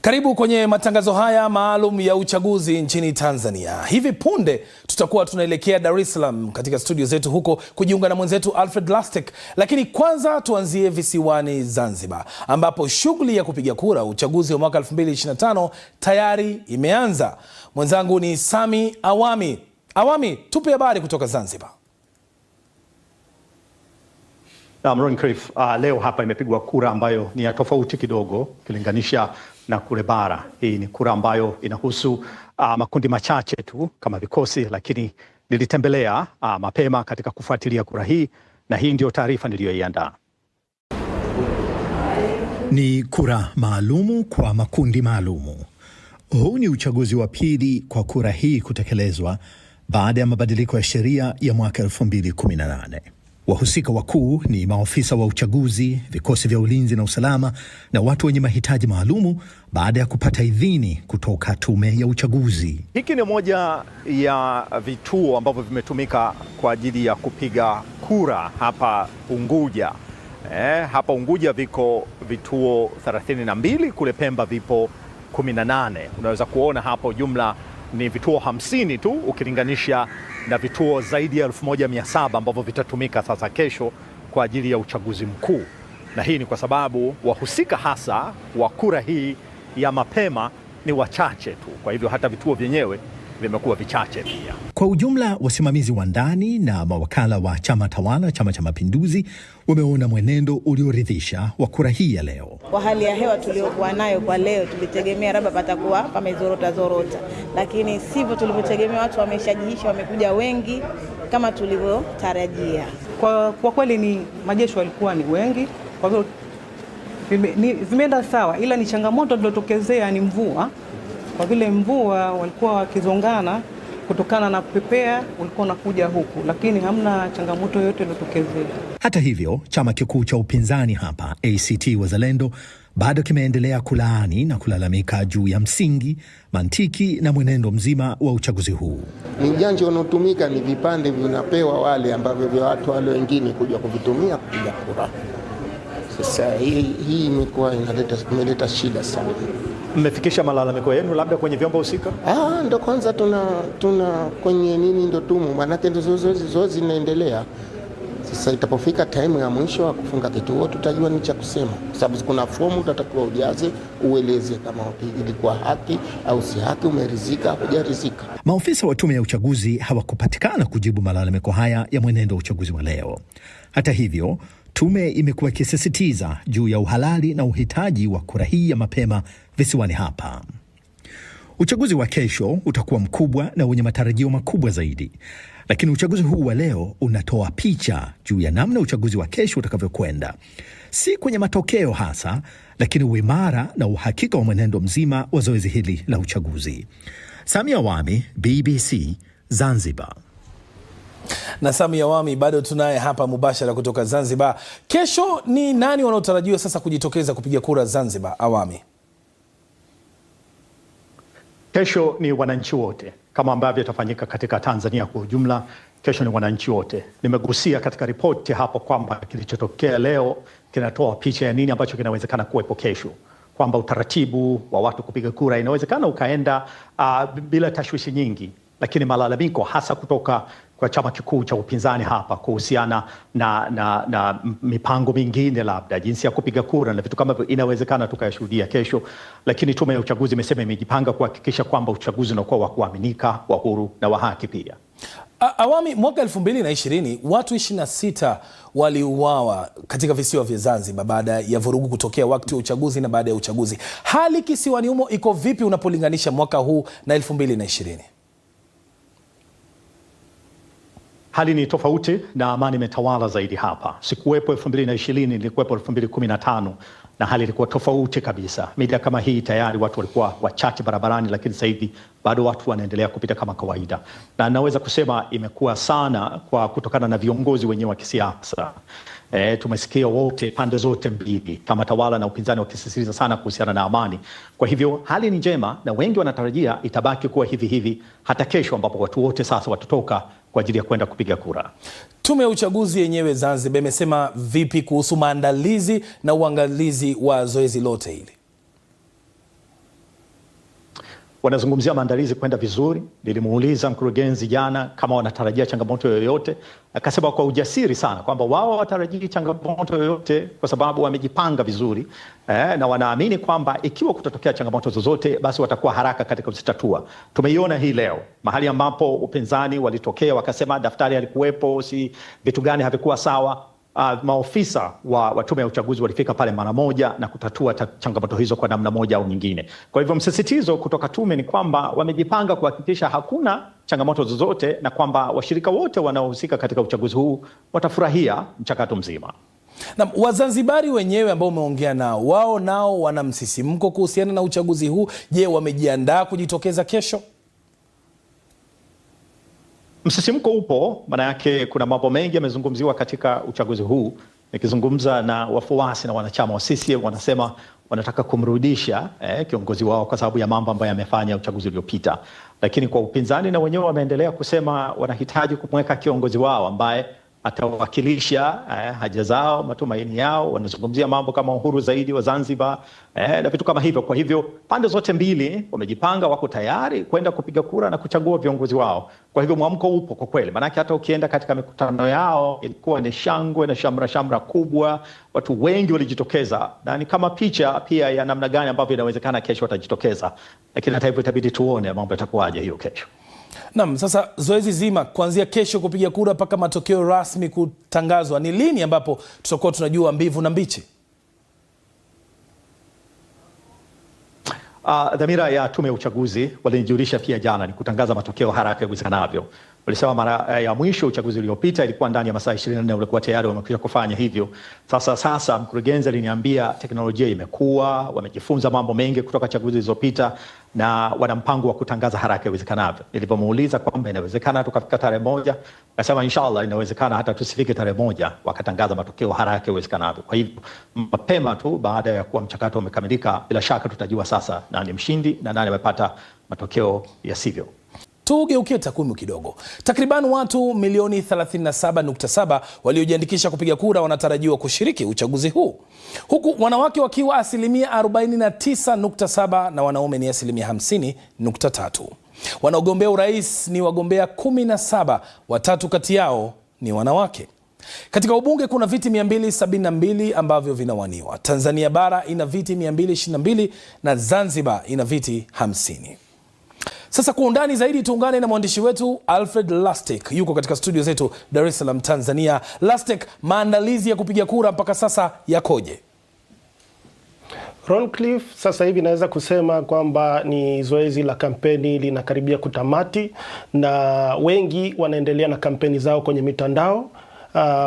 Karibu kwenye matangazo haya maalum ya uchaguzi nchini Tanzania. Hivi punde tutakuwa tunaelekea Dar es Salaam katika studio zetu huko kujiunga na mwenzetu Alfred Lastek. Lakini kwanza tuanzie visiwani Zanzibar, ambapo shughuli ya kupiga kura uchaguzi wa mwaka 2025 tayari imeanza. Mwenzangu ni Sami Awami. Awami, tupe habari kutoka Zanzibar. Ron Cliff, leo hapa imepigwa kura ambayo ni ya tofauti kidogo kilinganisha na kule bara. Hii ni kura ambayo inahusu makundi machache tu kama vikosi, lakini nilitembelea mapema katika kufuatilia kura hii, na hii ndio taarifa niliyoiandaa. Ni kura maalumu kwa makundi maalumu. Huu ni uchaguzi wa pili kwa kura hii kutekelezwa baada ya mabadiliko ya sheria ya mwaka 2018. Wahusika wakuu ni maofisa wa uchaguzi, vikosi vya ulinzi na usalama na watu wenye mahitaji maalumu baada ya kupata idhini kutoka tume ya uchaguzi. Hiki ni moja ya vituo ambavyo vimetumika kwa ajili ya kupiga kura hapa Unguja. Hapa Unguja viko vituo 32, kule Pemba vipo 18. Unaweza kuona hapo jumla ni vituo 50 tu ukilinganisha na vituo zaidi ya 1700 ambavyo vitatumika sasa kesho kwa ajili ya uchaguzi mkuu. Na hii ni kwa sababu wahusika hasa wa kura hii ya mapema ni wachache tu. Kwa hivyo hata vituo vyenyewe vimekuwa vichache pia. Kwa ujumla, wasimamizi wa ndani na mawakala wa chama tawala, Chama cha Mapinduzi, wameona mwenendo ulioridhisha wa kura hii ya leo. Kwa hali ya hewa tuliokuwa nayo kwa leo, tulitegemea labda patakuwa pamezorota, lakini sivyo tulivyotegemea. Watu wameshajihisha, wamekuja wengi kama tulivyotarajia. Kwa kweli ni majeshi walikuwa ni wengi, kwa hivyo vimeenda sawa, ila ni changamoto iliyotokezea ni mvua. Kwa vile mvua walikuwa wakizongana kutokana na pepea ulikuwa unakuja huku, lakini hamna changamoto yoyote iliyotokezea. Hata hivyo, chama kikuu cha upinzani hapa, ACT Wazalendo, bado kimeendelea kulaani na kulalamika juu ya msingi, mantiki na mwenendo mzima wa uchaguzi huu. Ni janja unaotumika, ni vipande vinapewa wale ambavyo vya watu wale wengine kuja kuvitumia kupiga kura. Sasa hii imekuwa imeleta shida sana. Mmefikisha malalamiko yenu labda kwenye vyombo husika? Ndo kwanza tuna kwenye nini ndo tumu, manake ndo zoezi zinaendelea. Sasa itapofika time ya mwisho wa kufunga kituo tutajua ni cha kusema, kwa sababu kuna fomu utatakiwa ujaze, ueleze kama ilikuwa haki au si haki, umeridhika au hujaridhika. Maofisa wa tume ya uchaguzi hawakupatikana kujibu malalamiko haya ya mwenendo wa uchaguzi wa leo. Hata hivyo, tume imekuwa ikisisitiza juu ya uhalali na uhitaji wa kura hii ya mapema visiwani hapa. Uchaguzi wa kesho utakuwa mkubwa na wenye matarajio makubwa zaidi. Lakini uchaguzi huu wa leo unatoa picha juu ya namna uchaguzi wa kesho utakavyokwenda. Si kwenye matokeo hasa, lakini uimara na uhakika wa mwenendo mzima wa zoezi hili la uchaguzi. Sami Awami, BBC, Zanzibar. Na Sami Awami bado tunaye hapa mubashara kutoka Zanzibar. Kesho ni nani wanaotarajiwa sasa kujitokeza kupiga kura Zanzibar, Awami? Kesho ni wananchi wote, kama ambavyo itafanyika katika Tanzania kwa ujumla. Kesho ni wananchi wote. Nimegusia katika ripoti hapo kwamba kilichotokea leo kinatoa picha ya nini ambacho kinawezekana kuwepo kesho, kwamba utaratibu wa watu kupiga kura inawezekana ukaenda bila tashwishi nyingi, lakini malalamiko hasa kutoka kwa chama kikuu cha upinzani hapa kuhusiana na mipango mingine, labda jinsi ya kupiga kura na vitu kama hivyo, inawezekana tukayashuhudia kesho. Lakini tume ya uchaguzi imesema imejipanga kuhakikisha kwamba uchaguzi unakuwa wa kuaminika, wa huru na wa haki pia. Awami, mwaka 2020 watu 26 waliuawa katika visiwa vya Zanzibar baada ya vurugu kutokea wakati wa uchaguzi na baada ya uchaguzi. Hali kisiwani humo iko vipi unapolinganisha mwaka huu na 2020? Hali ni tofauti na amani imetawala zaidi hapa. Sikuwepo 2020, nilikuwepo 2015 na hali ilikuwa tofauti kabisa. Mida kama hii tayari watu walikuwa wachache barabarani, lakini sasa hivi bado watu wanaendelea kupita kama kawaida. Na naweza kusema imekuwa sana kwa kutokana na viongozi wenyewe wa kisiasa. Tumesikia wote pande zote mbili, kama tawala na upinzani, wakisisitiza sana kuhusiana na amani. Kwa hivyo hali ni njema na wengi wanatarajia itabaki kuwa hivi hivi hata kesho, ambapo watu wote sasa watatoka kwa ajili ya kwenda kupiga kura. Tume ya uchaguzi yenyewe Zanzibar imesema vipi kuhusu maandalizi na uangalizi wa zoezi lote hili? wanazungumzia maandalizi kwenda vizuri. Nilimuuliza mkurugenzi jana kama wanatarajia changamoto yoyote, akasema kwa ujasiri sana kwamba wao hawatarajii changamoto yoyote kwa sababu wamejipanga vizuri, na wanaamini kwamba ikiwa kutatokea changamoto zozote basi watakuwa haraka katika kuzitatua. Tumeiona hii leo mahali ambapo upinzani walitokea wakasema daftari halikuwepo, si vitu gani havikuwa sawa. Maofisa wa tume ya uchaguzi walifika pale mara moja na kutatua changamoto hizo kwa namna moja au nyingine. Kwa hivyo msisitizo kutoka tume ni kwamba wamejipanga kuhakikisha hakuna changamoto zozote na kwamba washirika wote wanaohusika katika uchaguzi huu watafurahia mchakato mzima. Na Wazanzibari wenyewe ambao umeongea nao, wao nao wana msisimko kuhusiana na uchaguzi huu. Je, wamejiandaa kujitokeza kesho? Msisimko upo, maana yake kuna mambo mengi yamezungumziwa katika uchaguzi huu. Nikizungumza na wafuasi na wanachama wa CCM wanasema wanataka kumrudisha kiongozi wao kwa sababu ya mambo ambayo yamefanya uchaguzi uliopita. Lakini kwa upinzani na wenyewe wameendelea kusema wanahitaji kumweka kiongozi wao ambaye atawakilisha haja zao, matumaini yao. Wanazungumzia mambo kama uhuru zaidi wa Zanzibar na vitu kama hivyo. Kwa hivyo pande zote mbili wamejipanga, wako tayari kwenda kupiga kura na kuchagua viongozi wao. Kwa hivyo mwamko upo kwa kweli, maana hata ukienda katika mikutano yao ilikuwa ni shangwe na shamra kubwa. Watu wengi walijitokeza na ni kama picha pia ya namna gani ambavyo inawezekana kesho watajitokeza. Lakini hata hivyo itabidi tuone mambo yatakuwaje hiyo kesho. Naam, sasa zoezi zima kuanzia kesho kupiga kura mpaka matokeo rasmi kutangazwa, ni lini ambapo tutakuwa tunajua mbivu na mbichi? Dhamira ya tume ya uchaguzi walinijulisha pia jana ni kutangaza matokeo haraka iwezekanavyo. Walisema mara ya mwisho uchaguzi uliopita ilikuwa ndani ya masaa 24, walikuwa tayari wamekwisha kufanya hivyo. Sasa mkurugenzi aliniambia teknolojia imekuwa, wamejifunza mambo mengi kutoka chaguzi zilizopita na wana mpango wa kutangaza haraka iwezekanavyo. Nilipomuuliza kwamba inawezekana tukafika tarehe 1, akasema inshallah inawezekana hata tusifike tarehe 1 wakatangaza matokeo haraka iwezekanavyo. Kwa hivyo mapema tu baada ya kuwa mchakato umekamilika, bila shaka tutajua sasa nani mshindi na nani amepata matokeo yasivyo. Tugeukie takwimu kidogo. Takriban watu milioni 37.7 waliojiandikisha kupiga kura wanatarajiwa kushiriki uchaguzi huu, huku wanawake wakiwa 49.7 na wanaume ni 50.3. Wanaogombea urais ni wagombea 17, 3 kati yao ni wanawake. Katika ubunge kuna viti 272 ambavyo vinawaniwa. Tanzania bara ina viti 222 na Zanzibar ina viti 50. Sasa kwa undani zaidi tuungane na mwandishi wetu Alfred Lastek, yuko katika studio zetu Dar es Salaam, Tanzania. Lastek, maandalizi ya kupiga kura mpaka sasa yakoje? Roncliffe, sasa hivi naweza kusema kwamba ni zoezi la kampeni linakaribia kutamati na wengi wanaendelea na kampeni zao kwenye mitandao.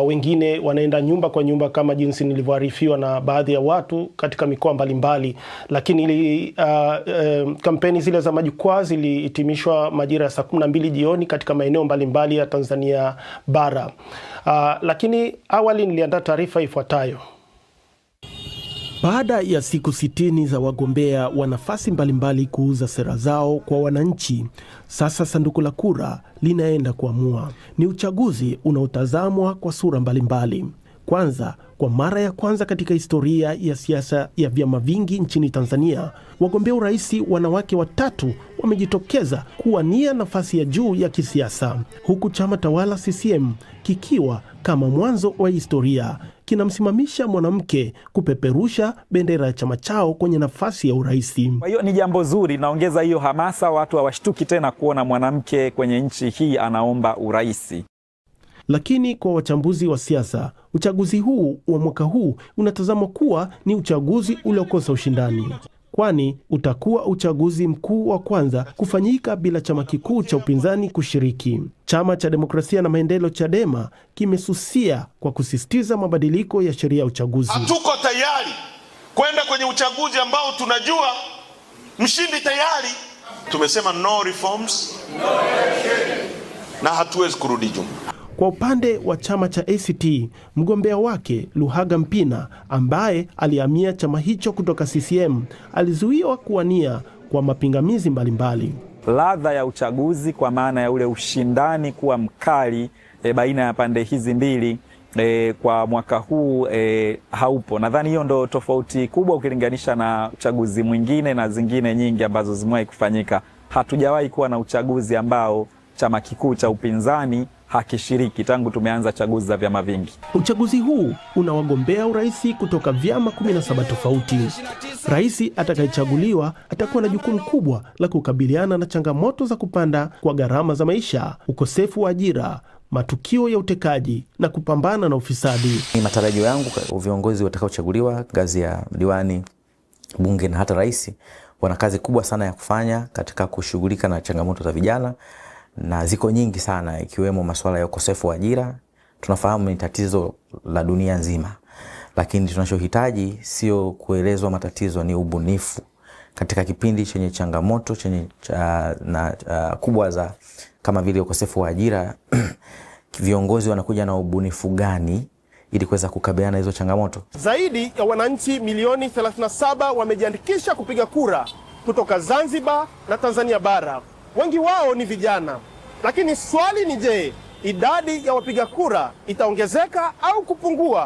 Wengine wanaenda nyumba kwa nyumba kama jinsi nilivyoarifiwa na baadhi ya watu katika mikoa mbalimbali. Lakini kampeni zile za majukwaa zilihitimishwa majira ya saa 12 jioni katika maeneo mbalimbali ya Tanzania bara. Lakini awali niliandaa taarifa ifuatayo. Baada ya siku 60 za wagombea wa nafasi mbalimbali kuuza sera zao kwa wananchi, sasa sanduku la kura linaenda kuamua. Ni uchaguzi unaotazamwa kwa sura mbalimbali. Kwanza, kwa mara ya kwanza katika historia ya siasa ya vyama vingi nchini Tanzania, wagombea urais wanawake 3 wamejitokeza kuwania nafasi ya juu ya kisiasa, huku chama tawala CCM kikiwa kama mwanzo wa historia kinamsimamisha mwanamke kupeperusha bendera ya chama chao kwenye nafasi ya urais. Kwa hiyo ni jambo zuri, naongeza hiyo hamasa, watu hawashtuki tena kuona mwanamke kwenye nchi hii anaomba urais. Lakini kwa wachambuzi wa siasa, uchaguzi huu wa mwaka huu unatazamwa kuwa ni uchaguzi uliokosa ushindani, kwani utakuwa uchaguzi mkuu wa kwanza kufanyika bila chama kikuu cha upinzani kushiriki. Chama cha Demokrasia na Maendeleo Chadema kimesusia kwa kusisitiza mabadiliko ya sheria ya uchaguzi. Hatuko tayari kwenda kwenye uchaguzi ambao tunajua mshindi tayari. Tumesema no reforms, no election, na hatuwezi kurudi nyuma. Kwa upande wa chama cha ACT, mgombea wake Luhaga Mpina ambaye alihamia chama hicho kutoka CCM alizuiwa kuwania kwa mapingamizi mbalimbali. Ladha ya uchaguzi kwa maana ya ule ushindani kuwa mkali baina ya pande hizi mbili kwa mwaka huu haupo. Nadhani hiyo ndo tofauti kubwa ukilinganisha na uchaguzi mwingine na zingine nyingi ambazo zimewahi kufanyika. Hatujawahi kuwa na uchaguzi ambao chama kikuu cha upinzani hakishiriki tangu tumeanza chaguzi za vyama vingi. Uchaguzi huu una wagombea urais kutoka vyama 17 tofauti. Rais atakayechaguliwa atakuwa na jukumu kubwa la kukabiliana na changamoto za kupanda kwa gharama za maisha, ukosefu wa ajira, matukio ya utekaji na kupambana na ufisadi. Ni matarajio yangu viongozi watakaochaguliwa ngazi ya diwani, bunge na hata rais wana kazi kubwa sana ya kufanya katika kushughulika na changamoto za vijana, na ziko nyingi sana, ikiwemo masuala ya ukosefu wa ajira. Tunafahamu ni tatizo la dunia nzima, lakini tunachohitaji sio kuelezwa matatizo, ni ubunifu. Katika kipindi chenye changamoto kubwa za kama vile ukosefu wa ajira viongozi wanakuja na ubunifu gani ili kuweza kukabiliana hizo changamoto? Zaidi ya wananchi milioni 37 wamejiandikisha kupiga kura kutoka Zanzibar na Tanzania bara. Wengi wao ni vijana. Lakini swali ni je, idadi ya wapiga kura itaongezeka au kupungua?